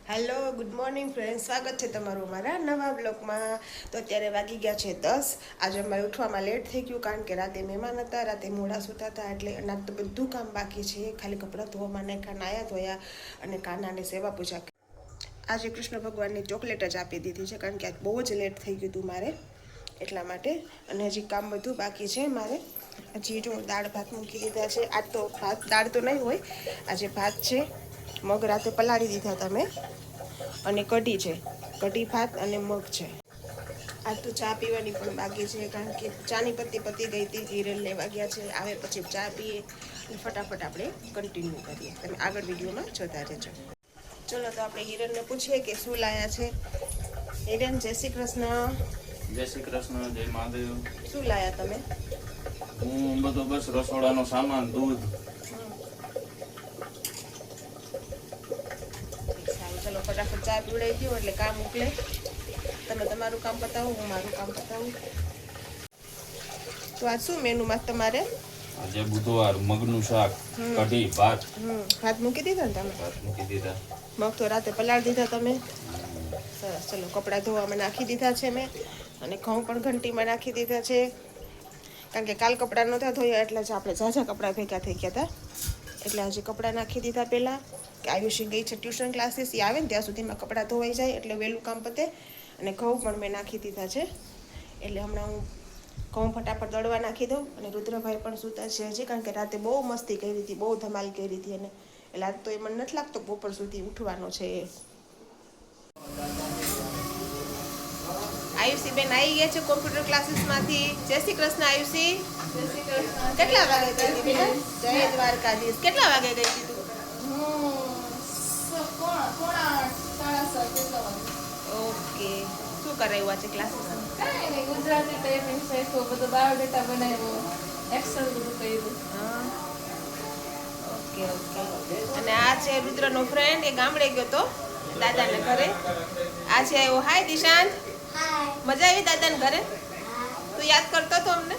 Hello good morning friend, સ્વાગત છે તમારું મારા નવા બ્લોગમાં. તો અત્યારે વાગી ગયા છે 10. આજે અમારે ઉઠવામાં લેટ થઈ ગયું કારણ કે રાતે મહેમાન હતા, રાતે મોડા સૂતા હતા, એટલે અનાજ તો બધું કામ બાકી છે. ખાલી કપડાં ધોવામાં નાખ્યા, નાયા ધોયા અને કાનાને સેવા પૂજા. આજે કૃષ્ણ ભગવાનની ચોકલેટ જ આપી દીધી છે કારણ કે આજ બહુ જ લેટ થઈ ગયું હતું મારે, એટલા માટે. અને હજી કામ બધું બાકી છે મારે. હજી જો દાળ ભાત મૂકી દીધા છે. આજ તો ભાત દાળ તો નહીં હોય, આજે ભાત છે. મગ રાતે પલાળી દીધા તમે, અને કઢી છે. કઢી ભાત અને મગ છે. આજ તો ચા પીવાની પણ બાકી છે કારણ કે ચાની પતી ગઈ હતી. હિરલ લેવા ગયા છે, આવે પછી ચા પીએ અને ફટાફટ આપણે કન્ટિન્યુ કરીએ. તમે આગળ વિડીયોમાં જોતા રહેજો. ચલો તો આપણે હિરણને પૂછીએ કે શું લાયા છે. હિરણ, જય શ્રી કૃષ્ણ. જય શ્રી કૃષ્ણ, જય મહાદેવ. શું લાયા તમે? હું બધો બસ રસોડાનો સામાન, દૂધ. સારું, ચલો ફટાફટ ચા પીવડાવી દો એટલે કામ ઉકલે. તમે તમારું કામ પતાવો, હું મારું કામ પતાવું. તો આજ શું મેનુમાં તમારે? આજે બુધવાર, મગનું શાક, કઢી, ભાત. ભાત મૂકી દીધા ને તમે? ભાત મૂકી દીધા. મગ તો રાતે પલાળી દીધા તમે. સરસ. ચલો કપડાં ધોવામાં નાખી દીધા છે મેં, અને ઘઉં પણ ઘંટીમાં નાખી દીધા છે કારણ કે કાલ કપડાં નહોતા ધોયા એટલે જ આપણે ઝાઝા કપડાં ભેગા થઈ ગયા હતા. એટલે આજે કપડાં નાખી દીધા પહેલાં, કે આયુષી ગઈ છે ટ્યુશન ક્લાસીસ, એ આવે ને ત્યાં સુધીમાં કપડાં ધોવાઈ જાય એટલે વહેલું કામ પતે. અને ઘઉં પણ મેં નાખી દીધા છે, એટલે હમણાં હું ઘઉં ફટાફટ દળવા નાખી દઉં. અને રુદ્રભાઈ પણ સૂતા છે હજી, કારણ કે રાતે બહુ મસ્તી કરી હતી, બહુ ધમાલ કરી હતી. અને એટલે આજ તો એ મને નથી લાગતો બપોર સુધી ઉઠવાનો છે એ. આયુષી બેન આવી ગયા છે કોમ્પ્યુટર ક્લાસીસમાંથી. જય શ્રી કૃષ્ણ આયુષી. જય શ્રી કૃષ્ણ. કેટલા વાગે ગઈ હતી બેટા? જય દ્વારકાધીશ. કેટલા વાગે ગઈ હતી તું? ઓકે. શું કરાયું આજે ક્લાસીસમાં? કાંઈ નહીં, ગુજરાતી ટાઈપિંગ શીખ્યું, બધું બાયોડેટા બનાવ્યો, એક્સેલ બધું કર્યું. હા, ઓકે ઓકે. અને આ છે રુદ્રનો ફ્રેન્ડ, એ ગામડે ગયો તો દાદાને ઘરે. આ છે આવ્યો. હાય દિશાંત. મજા આવી દાદાને ઘરે? તું યાદ કરતો હતો અમને?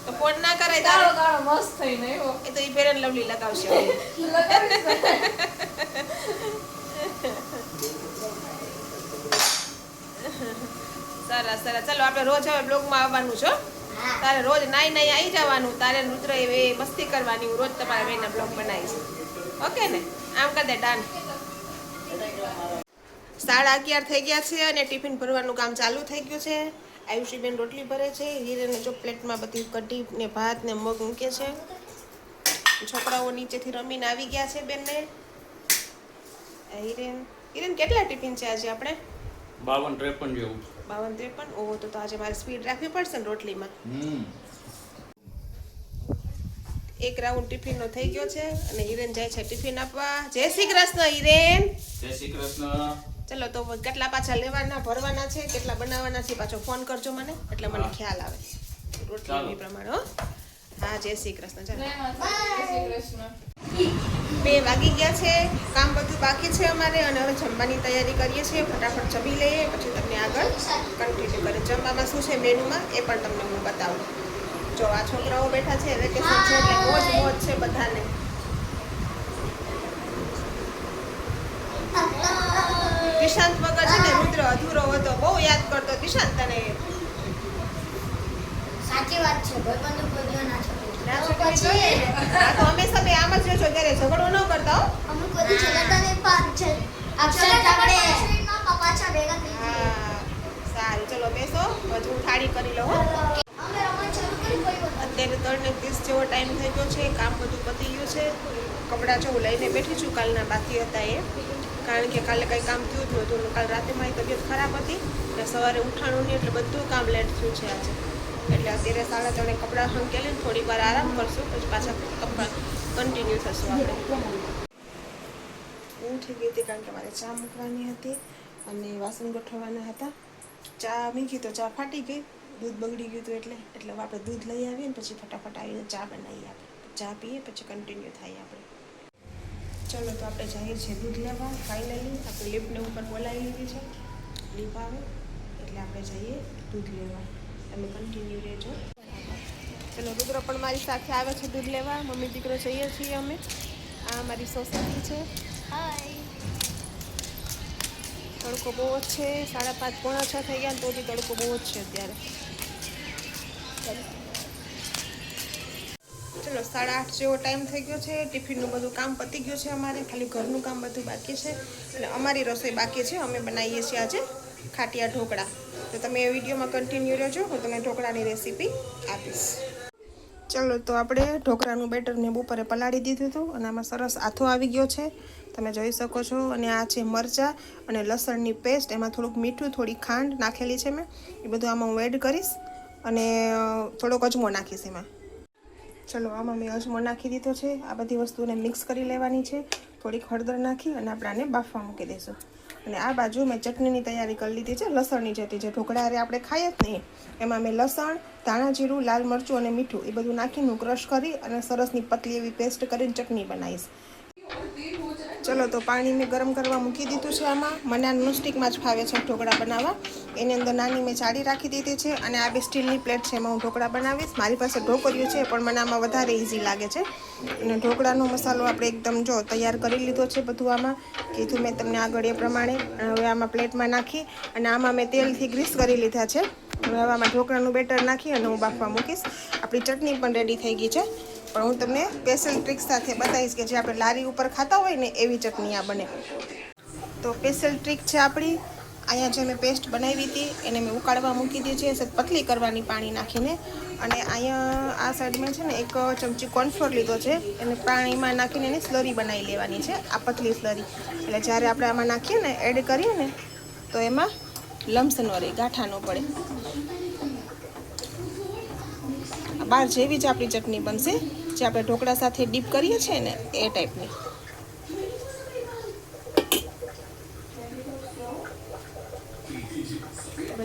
તો ફોન ના કરાય તારે? ગાળો મસ્ત થઈને આવ્યો. એ તો ઈ ફેર એન્ડ લવલી લગાવશે. સરસ સરસ. ચાલો આપણે રોજ હવે બ્લોગમાં આવવાનું છો. તારે રોજ નાઈ આવી જવાનું. તારે રુદ્ર એ મસ્તી કરવાની. હું રોજ તમારા બેના બ્લોગ બનાવીશ. ઓકે ને? આમ કરી દે ડાન. 11:30 થઈ ગયા છે અને ટિફિન ભરવાનું કામ ચાલુ થઈ ગયું છે. આયુષીબેન રોટલી ભરે છે. હિરેને જો પ્લેટમાં બધી કઢી ને ભાત ને મગ મૂકે છે. છોકરાઓ નીચેથી રમીને આવી ગયા છે બેનને. હિરેન કેટલા ટિફિન છે આજે આપણે? 52-53 જેવું. 52-53. ઓહો, તો આજે મારે સ્પીડ રાખવી પડશે ને રોટલીમાં. એક રાઉન્ડ ટિફિનનો થઈ ગયો છે અને હિરેન જાય છે ટિફિન આપવા. જય શ્રી કૃષ્ણ હિરેન. જય શ્રી કૃષ્ણ. ચલો તો કેટલા પાછા લેવાના, ભરવાના છે, કેટલા બનાવવાના છે પાછો ફોન કરજો મને, એટલે મને ખ્યાલ આવે રોટલી પ્રમાણે. હો, હા. જય શ્રી કૃષ્ણ. ચાલો, જય શ્રી કૃષ્ણ. 2 વાગી ગયા છે. કામ બધું બાકી છે અમારે, અને હવે જમવાની તૈયારી કરીએ છીએ. ફટાફટ જમી લઈએ પછી તમને આગળ કન્ટિન્યુ કરીએ. જમવામાં શું છે મેનુમાં એ પણ તમને હું બતાવું. જો આ છોકરાઓ બેઠા છે, વેકેશન છે એટલે મોજ મોજ છે બધાને. દિશાંત વગર છે ને રુદ્ર અધૂરો હતો, બહુ યાદ કરતો. દિશાંત તને સાચી વાત છે, ભાઈબંધો કોઈ ના છોડે. ના છોકરી જોઈએ ને. આ તો હંમેશા બે આમ જ રહેશો, ત્યારે ઝઘડો ન કરતા હો. અમે કોઈ ઝઘડતા નહીં, પણ છે અક્ષર ઝઘડે માં પપ્પા છે ભેગા થઈ ગયા. હા, સારું. ચલો બેસો, હજુ હું થાળી કરી લઉં. હો, અમે રમત શરૂ કરી કોઈ વખત. અત્યારે 3:30 જેવો ટાઈમ થઈ ગયો છે. કામ બધું પતી ગયું છે. કપડાં જો હું લઈને બેઠી છું, કાલના બાકી હતા એ, કારણ કે કાલે કંઈ કામ થયું જ નહોતું. કાલ રાતે મારી તબિયત ખરાબ હતી અને સવારે ઉઠાણું નહીં, એટલે બધું કામ લેટ થયું છે આજે. એટલે અત્યારે 3:30 કપડાં હંકેલીને થોડીક વાર આરામ કરશું, પછી પાછા કપડાં કન્ટિન્યુ થશું આપણે. ઉઠી ગઈ હતી કારણ કે મારે ચા મૂકવાની હતી અને વાસણ ગોઠવવાના હતા. ચા મૂકી તો ચા ફાટી ગઈ, દૂધ બગડી ગયું હતું. એટલે આપણે દૂધ લઈ આવીએ ને પછી ફટાફટ આવીને ચા બનાવીએ. આપણે ચા પીએ પછી કન્ટિન્યુ થાય આપણે. ચલો તો આપણે જઈએ છીએ દૂધ લેવા. ફાઇનલી આપણે લિફ્ટને ઉપર બોલાવી લીધી છે, લિફ્ટ આવે એટલે આપણે જઈએ દૂધ લેવા. તમે કન્ટિન્યુ રહેજો. ચલો, રુદ્ર પણ મારી સાથે આવે છે દૂધ લેવા. મમ્મી દીકરો જઈએ છીએ અમે. આ અમારી સોસાયટી છે. હાય. તડકો બહુ જ છે. 5:30 પોણા 6 થઈ ગયા ને તો બી તડકો બહુ જ છે અત્યારે. ચલો 8:30 જેવો ટાઈમ થઈ ગયો છે. ટિફિનનું બધું કામ પતી ગયું છે અમારે. ખાલી ઘરનું કામ બધું બાકી છે અને અમારી રસોઈ બાકી છે. અમે બનાવીએ છીએ આજે ખાટિયા ઢોકળા. તો તમે એ વિડીયોમાં કન્ટિન્યુ રહેજો. હું તમને ઢોકળાની રેસીપી આપીશ. ચલો તો આપણે ઢોકળાનું બેટર મેં બપોરે પલાળી દીધું હતું અને આમાં સરસ આથો આવી ગયો છે. તમે જોઈ શકો છો. અને આ છે મરચાં અને લસણની પેસ્ટ. એમાં થોડુંક મીઠું, થોડી ખાંડ નાખેલી છે મેં. એ બધું આમાં હું એડ કરીશ અને થોડોક અજમો નાખીશ એમાં. ચલો આમાં મેં અજમો નાખી દીધો છે. આ બધી વસ્તુને મિક્સ કરી લેવાની છે. થોડીક હળદર નાખી અને આપણે આને બાફવા મૂકી દઈશું. અને આ બાજુ મેં ચટણીની તૈયારી કરી લીધી છે. લસણની ચટણી જે ઢોકળા આપણે ખાઈએ જ નહીં એમાં મેં લસણ, ધાણા જીરું, લાલ મરચું અને મીઠું એ બધું નાખીને ક્રશ કરી અને સરસની પતલી એવી પેસ્ટ કરીને ચટણી બનાવીશ. ચલો તો પાણી મેં ગરમ કરવા મૂકી દીધું છે. આમાં મને આ નોનસ્ટિકમાં જ ફાવે છે ઢોકળા બનાવવા. એની અંદર નાની મેં ચાળી રાખી દીધી છે અને આ બે સ્ટીલની પ્લેટ છે એમાં હું ઢોકળા બનાવીશ. મારી પાસે ઢોકળિયું છે પણ મને આમાં વધારે ઇઝી લાગે છે. અને ઢોકળાનો મસાલો આપણે એકદમ જો તૈયાર કરી લીધો છે બધું. આમાં કીધું મેં તમને આગળ એ પ્રમાણે. હવે આમાં પ્લેટમાં નાખી અને આમાં મેં તેલથી ગ્રીસ કરી લીધા છે. હવે આમાં ઢોકળાનું બેટર નાખી અને હું બાફવા મૂકીશ. આપણી ચટણી પણ રેડી થઈ ગઈ છે. પણ હું તમને સ્પેશિયલ ટ્રીક સાથે બતાવીશ કે જે આપણે લારી ઉપર ખાતા હોય ને એવી ચટણી આ બને. તો સ્પેશિયલ ટ્રીક છે આપણી. અહીંયા જે મેં પેસ્ટ બનાવી હતી એને મેં ઉકાળવા મૂકી દીધી છે પતલી કરવાની પાણી નાખીને. અને અહીંયા આ સાઈડ મેં છે ને 1 ચમચી કોર્નફ્લોર લીધો છે. એને પાણીમાં નાખીને એની સ્લરી બનાવી લેવાની છે. આ પતલી સ્લરી. એટલે જ્યારે આપણે આમાં નાખીએ ને એડ કરીએ ને તો એમાં લમ્સ ન રહે, ગાંઠા ન પડે. બહાર જેવી જ આપણી ચટણી બનશે જે આપણે ઢોકળા સાથે ડીપ કરીએ છીએ ને એ ટાઈપની.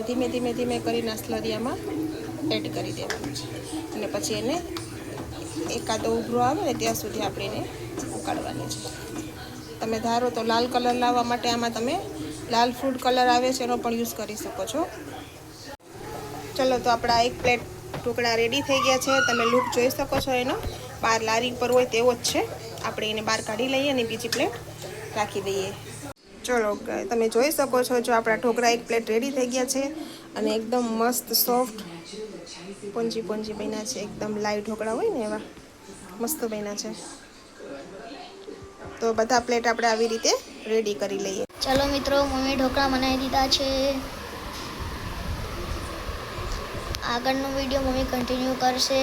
ધીમે ધીમે ધીમે કરીને આ સ્લરી આમાં એડ કરી દેવાનું છે. અને પછી એને એકાદો ઉભરો આવે ને ત્યાં સુધી આપણે એને ઉકાળવાની છે. તમે ધારો તો લાલ કલર લાવવા માટે આમાં તમે લાલ ફૂડ કલર આવે છે એનો પણ યુઝ કરી શકો છો. ચલો તો આપણા 1 પ્લેટ ઢોકળા રેડી થઈ ગયા છે. તમે લુક જોઈ શકો છો એનો. બહાર લારી પર હોય તેવો જ છે. આપણે એને બહાર કાઢી લઈએ અને બીજી પ્લેટ રાખી દઈએ. ચલો તમે જોઈ શકો છો જો આપણા ઢોકળા 1 પ્લેટ રેડી થઈ ગયા છે. અને એકદમ મસ્ત સોફ્ટ પોંજી બન્યા છે. એકદમ લાઈવ ઢોકળા હોય ને એવા મસ્ત બન્યા છે. તો બધા પ્લેટ આપણે આવી રીતે રેડી કરી લઈએ. ચલો મિત્રો, મમ્મી ઢોકળા બનાવી દીધા છે. આગળનો વિડીયો મમ્મી કન્ટિન્યુ કરશે.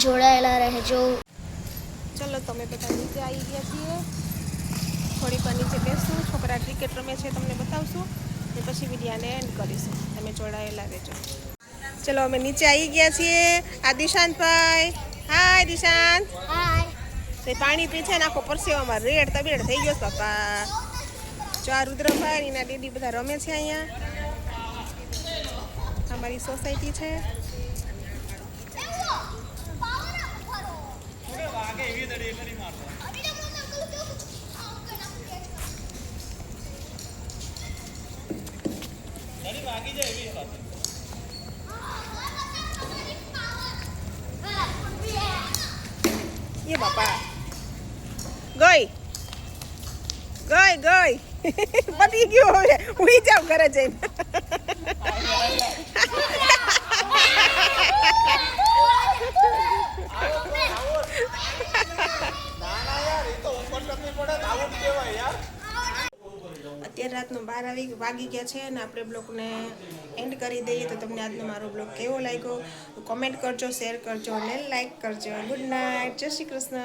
જોડાયેલા રહેજો. ચલો તમે બધા નીચે આવી ગયા છીએ. થોડીક વાર નીચે બેસશું. છોકરા ક્રિકેટ રમે છે તમને બતાવશું. ને પછી વિડીયાને એન્ડ કરીશું. તમે જોડાયેલા રહેજો. ચલો અમે નીચે આવી ગયા છીએ. આ દિશાંતભાઈ. હાય દિશાંત. હાય. તે પાણી પી છે ને આખો પરસેવામાં રેડ તબેડ થઈ ગયો પપ્પા. જો આ રુદ્રભાઈ એના દીદી બધા રમે છે અહીંયા. અમારી સોસાયટી છે. એ બાપા ગઈ પતી ગયું. હવે ઉઈ જાવ ઘરે જઈને. અત્યારે રાતનો 12 વાગી ગયા છે અને આપણે બ્લોગને એન્ડ કરી દઈએ. તો તમને આજનો મારો બ્લોગ કેવો લાગ્યો કોમેન્ટ કરજો, શેર કરજો અને લાઈક કરજો. Good night. જય શ્રી કૃષ્ણ.